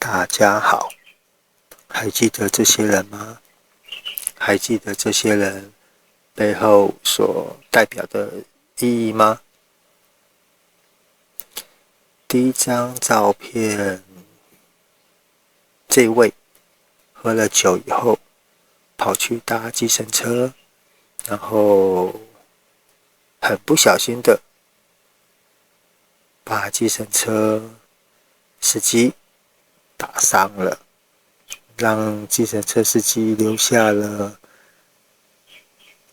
大家好，还记得这些人吗？还记得这些人背后所代表的意义吗？第一张照片，这位喝了酒以后跑去搭计程车，然后很不小心的把计程车司机打伤了，让计程车司机留下了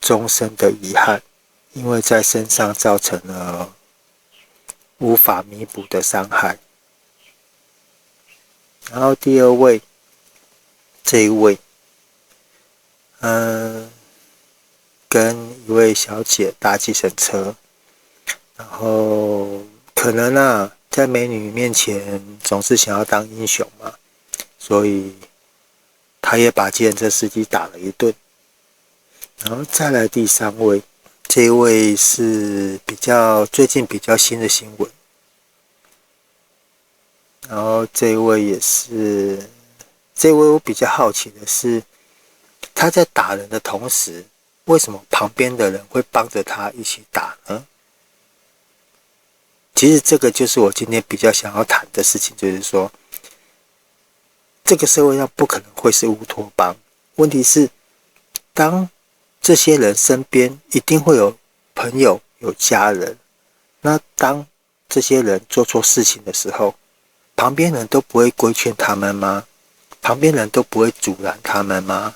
终身的遗憾，因为在身上造成了无法弥补的伤害。然后第二位，这一位，跟一位小姐搭计程车，然后可能在美女面前总是想要当英雄嘛，所以他也把计程车司机打了一顿。然后再来第三位，这一位是最近比较新的新闻。然后这一位也是，这一位我比较好奇的是，他在打人的同时，为什么旁边的人会帮着他一起打呢？其实这个就是我今天比较想要谈的事情，就是说，这个社会上不可能会是乌托邦。问题是，当这些人身边一定会有朋友、有家人，那当这些人做错事情的时候，旁边人都不会规劝他们吗？旁边人都不会阻拦他们吗？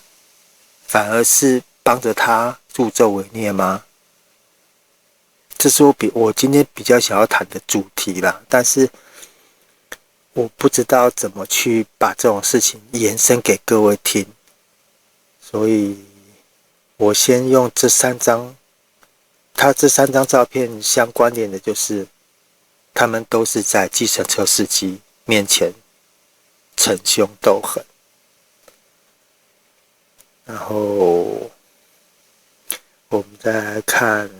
反而是帮着他助纣为虐吗？这是我今天比较想要谈的主题啦，但是我不知道怎么去把这种事情延伸给各位听，所以我先用这三张照片相关联的就是，他们都是在计程车司机面前逞凶斗狠。然后我们再来看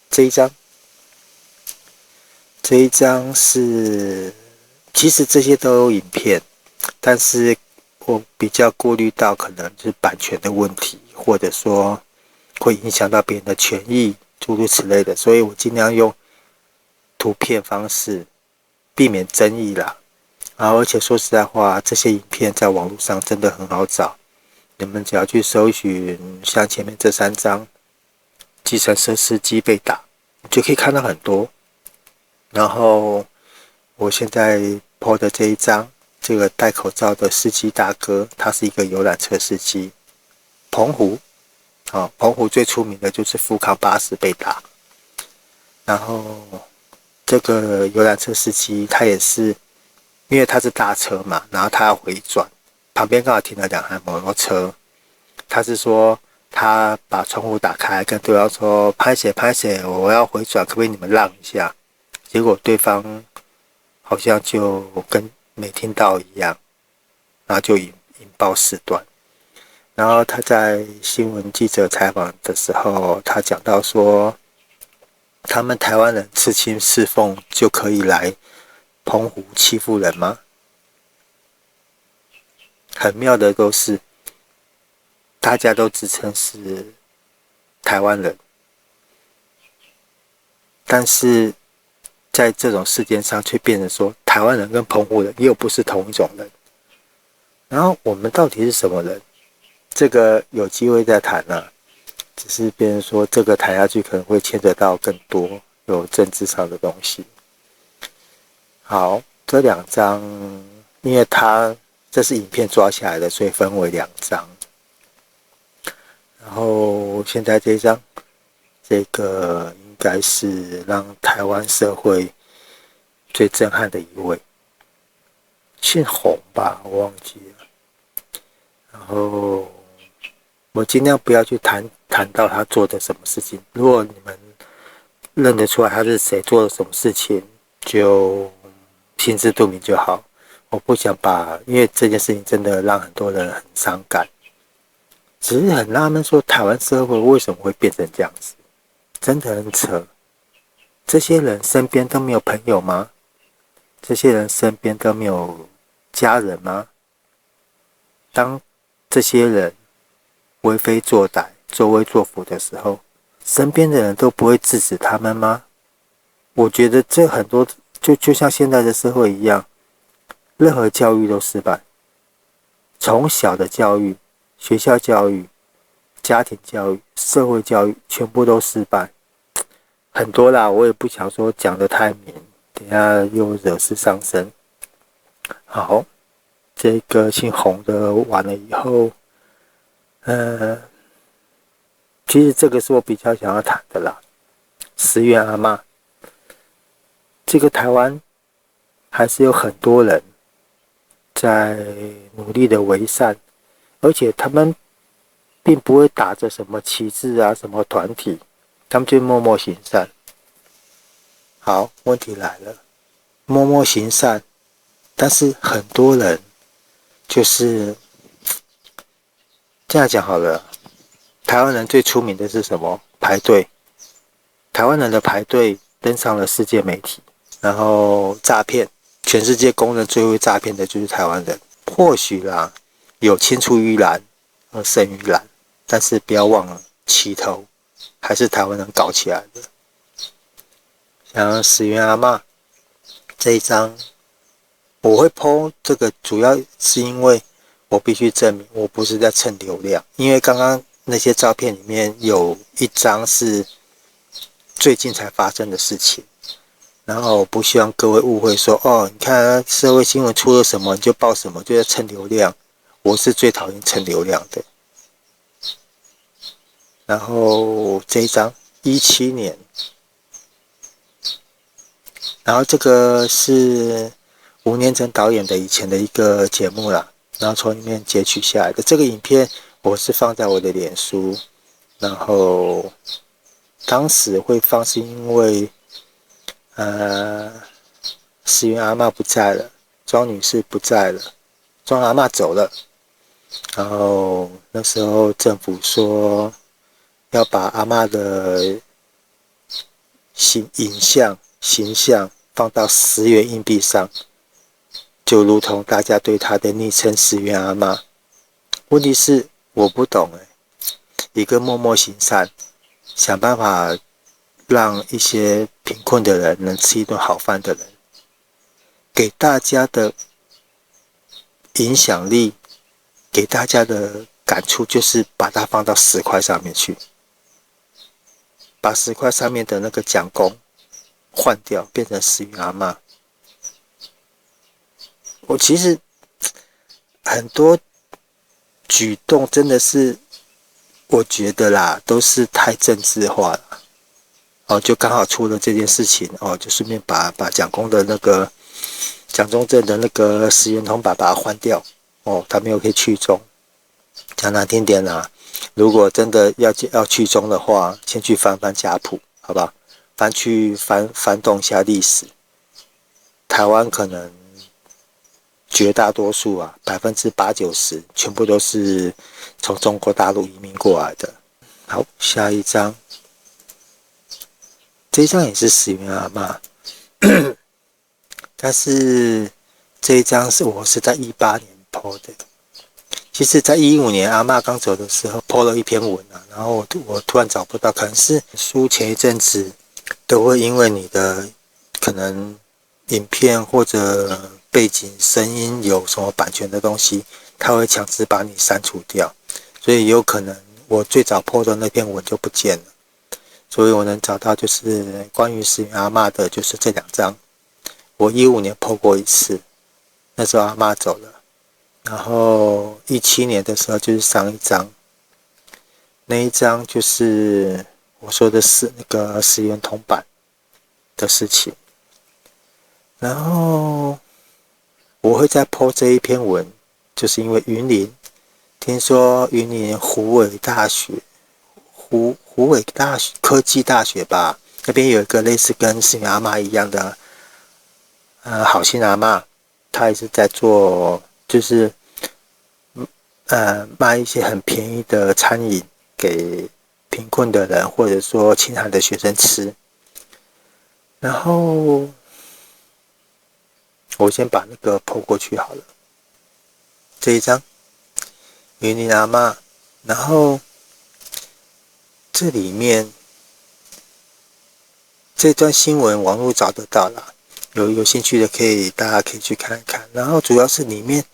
这一张，其实这些都有影片，但是我比较顾虑到可能是版权的问题，或者说会影响到别人的权益，诸如此类的，所以我尽量用图片方式避免争议啦。而且说实在话，这些影片在网络上真的很好找，你们只要去搜寻像前面这三张计程车司机被打，你就可以看到很多。然后我现在 po 的这一张，这个戴口罩的司机大哥，他是一个游览车司机，澎湖最出名的就是富康巴士被打。然后这个游览车司机他也是，因为他是大车嘛，然后他要回转，旁边刚好停了两台摩托车，他是说他把窗户打开，跟对方说拍谁，我要回转，可不可以你们让一下？结果对方好像就跟没听到一样，然后就引爆事端。然后他在新闻记者采访的时候，他讲到说，他们台湾人刺青刺凤就可以来澎湖欺负人吗？很妙的都是，大家都自称是台湾人，但是在这种事件上却变成说，台湾人跟澎湖人又不是同一种人。然后我们到底是什么人？这个有机会再谈啊。只是别人说这个谈下去可能会牵扯到更多有政治上的东西。好，这两张，因为这是影片抓下来的，所以分为两张。然后现在这一张，这个应该是让台湾社会最震撼的一位，姓洪吧，我忘记了。然后我尽量不要去谈到他做的什么事情，如果你们认得出来他是谁，做了什么事情，就心知肚明就好。我不想因为这件事情真的让很多人很伤感，只是很纳闷说台湾社会为什么会变成这样子，真的很扯。这些人身边都没有朋友吗？这些人身边都没有家人吗？当这些人为非作歹、作威作福的时候，身边的人都不会制止他们吗？我觉得这很多就像现在的社会一样，任何教育都失败，从小的教育、学校教育、家庭教育、社会教育全部都失败，很多啦，我也不想说讲得太明，等一下又惹事上身。好，这个姓洪的完了以后，其实这个是我比较想要谈的啦。石原阿嬷，这个台湾还是有很多人在努力的为善，而且他们并不会打着什么旗帜啊、什么团体，他们就默默行善。好，问题来了，默默行善，但是很多人就是这样讲好了。台湾人最出名的是什么？排队。台湾人的排队登上了世界媒体，然后诈骗，全世界公认最会诈骗的就是台湾人。或许啦，有青出于蓝而胜于蓝，但是不要忘了，起头还是台湾人搞起来的。像石原阿嬷这一张，我会 po 这个，主要是因为我必须证明我不是在蹭流量，因为刚刚那些照片里面有一张是最近才发生的事情，然后不希望各位误会说，哦，你看社会新闻出了什么你就报什么，就在蹭流量。我是最讨厌蹭流量的。然后这一张17年，然后这个是吴念真导演的以前的一个节目啦，然后从里面截取下来的。这个影片我是放在我的脸书，然后当时会放是因为石原阿嬷不在了，庄女士不在了，庄阿嬷走了，然后那时候政府说要把阿嬷的形象放到10元硬币上，就如同大家对她的昵称石原阿嬷。问题是我不懂一个默默行善，想办法让一些贫困的人能吃一顿好饭的人，给大家的影响力，给大家的感触就是把它放到10块上面去，把10块上面的那个奖功换掉，变成石原阿嬷。我其实很多举动真的是，我觉得啦，都是太政治化了。哦，就刚好出了这件事情，哦，就顺便把蒋公的那个蒋中正的那个10元铜板把它换掉。哦，他没有可以去中。讲难听点啦，如果真的要去中的话，先去翻翻家谱，好不好？翻动一下历史。台湾可能绝大多数啊，80%-90%全部都是从中国大陆移民过来的。好，下一张，这一张也是石原阿嬷，但是这一张我是在18年 po 的。其实，在15年阿嬷刚走的时候 po 了一篇文啊，然后我突然找不到，可能是书前一阵子都会因为你的可能影片或者背景声音有什么版权的东西，它会强制把你删除掉，所以有可能我最早 po 的那篇文就不见了。所以我能找到就是关于石原阿嬷的，就是这2张。我15年 po 过一次，那时候阿嬷走了。然后17年的时候就是上一张，那一张就是我说的是那个10元铜板的事情。然后我会再 po 这一篇文，就是因为云林，听说云林虎尾大学科技大学吧，那边有一个类似跟石原阿嬷一样的好心阿嬷，她也是在做就是卖一些很便宜的餐饮给贫困的人或者说清寒的学生吃。然后我先把那个 po 过去好了。这一张云林阿嬷，然后这里面这段新闻网络找得到啦，有兴趣的大家可以去看一看。然后主要是里面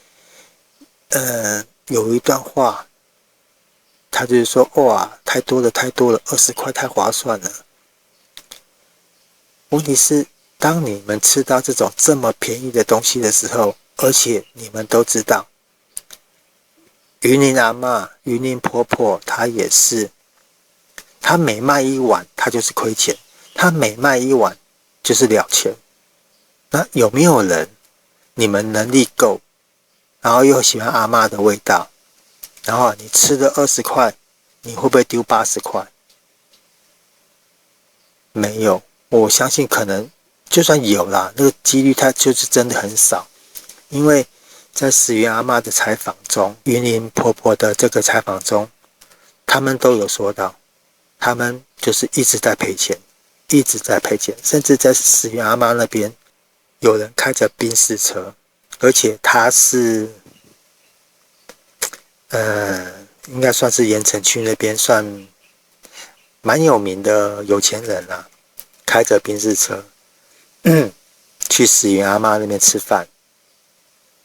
有一段话，他就是说哇，太多了，20块太划算了。问题是当你们吃到这种这么便宜的东西的时候，而且你们都知道云林阿嬷、云林婆婆她也是，她每卖一碗她就是亏钱，她每卖一碗就是了钱。那有没有人你们能力够，然后又喜欢阿嬷的味道，然后你吃了20块，你会不会丢80块？没有，我相信可能就算有啦，那个几率它就是真的很少。因为在石原阿嬷的采访中，云林婆婆的这个采访中，他们都有说到，他们就是一直在赔钱，一直在赔钱，甚至在石原阿嬷那边有人开着宾士车，而且他是应该算是盐埕区那边算蛮有名的有钱人啦，开着宾士车去石原阿嬷那边吃饭，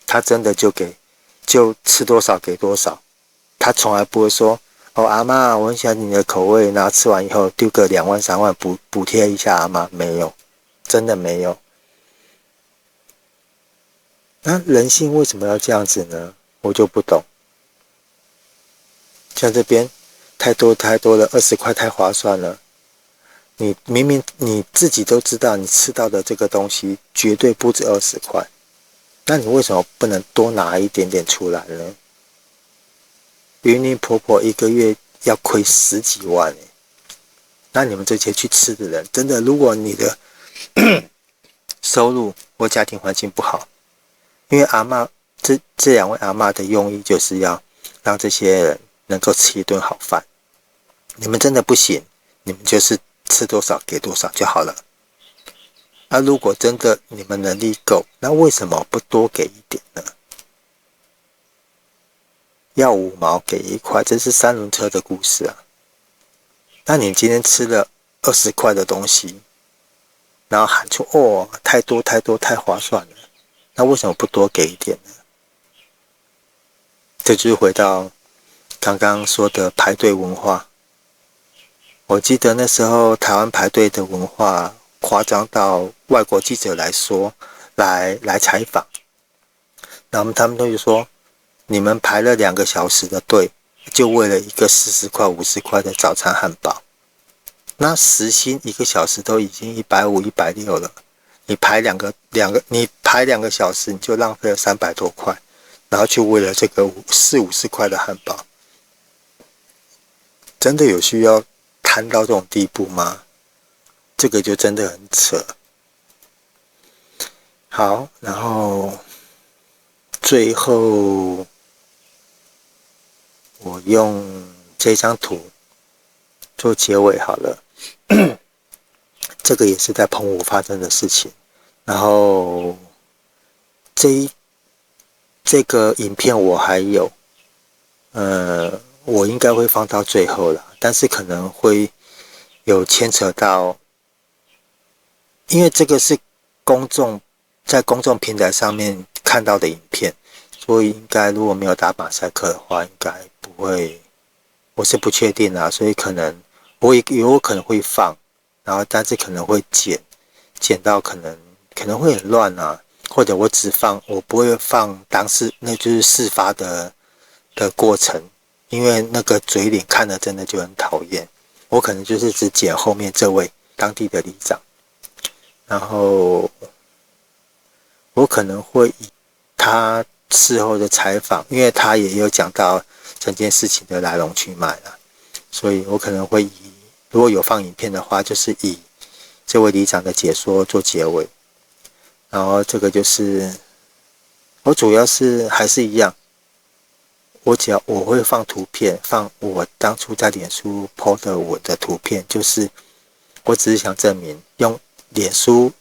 他真的就吃多少给多少，他从来不会说哦阿嬷我很喜欢你的口味，然后吃完以后丢个2万3万补贴一下阿嬷，没有，真的没有。那人性为什么要这样子呢？我就不懂。像这边太多了，20块太划算了。你明明你自己都知道，你吃到的这个东西绝对不止20块，那你为什么不能多拿一点点出来呢？云林婆婆一个月要亏10几万耶，那你们这些去吃的人，真的，如果你的收入或家庭环境不好，因为阿嬷这2位阿嬷的用意就是要让这些人能够吃一顿好饭。你们真的不行，你们就是吃多少给多少就好了。如果真的你们能力够，那为什么不多给一点呢？要5毛给1块，这是3轮车的故事啊。那你今天吃了20块的东西，然后喊出哦太多太划算了，那为什么不多给一点呢？这就是回到刚刚说的排队文化。我记得那时候台湾排队的文化夸张到外国记者来采访，然后他们都就说，你们排了2个小时的队，就为了一个40块50块的早餐汉堡，那时薪1个小时都已经150、160了，你排两个小时，你就浪费了300多块，然后就为了这个40、50块的汉堡，真的有需要谈到这种地步吗？这个就真的很扯。好，然后最后我用这张图做结尾好了。这个也是在澎湖发生的事情，然后这个影片我还有我应该会放到最后了，但是可能会有牵扯到，因为这个是在公众平台上面看到的影片，所以应该如果没有打马赛克的话，应该不会，我是不确定啦，所以可能我有可能会放，然后但是可能会剪到可能会很乱啊，或者我不会放那就是事发的过程，因为那个嘴脸看了真的就很讨厌，我可能就是只剪后面这位当地的里长，然后我可能会以他事后的采访，因为他也有讲到整件事情的来龙去脉啦，所以我可能会如果有放影片的话，就是以这位里长的解说做结尾。然后这个就是我主要是还是一样，我会放图片，放我当初在脸书 po 的我的图片，就是我只是想证明用脸书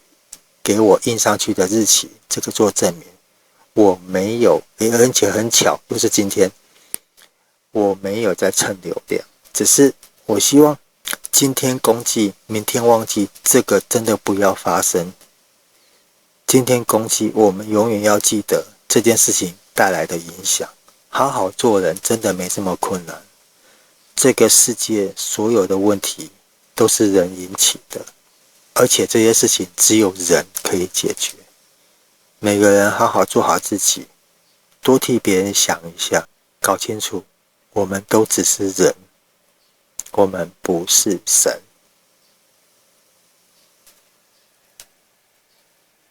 给我印上去的日期，这个做证明，我没有，而且很巧，又是今天，我没有在蹭流量，只是我希望今天公祭，明天忘记，这个真的不要发生。今天公祭，我们永远要记得这件事情带来的影响。好好做人真的没这么困难。这个世界所有的问题都是人引起的，而且这些事情只有人可以解决。每个人好好做好自己，多替别人想一下，搞清楚，我们都只是人，我们不是神。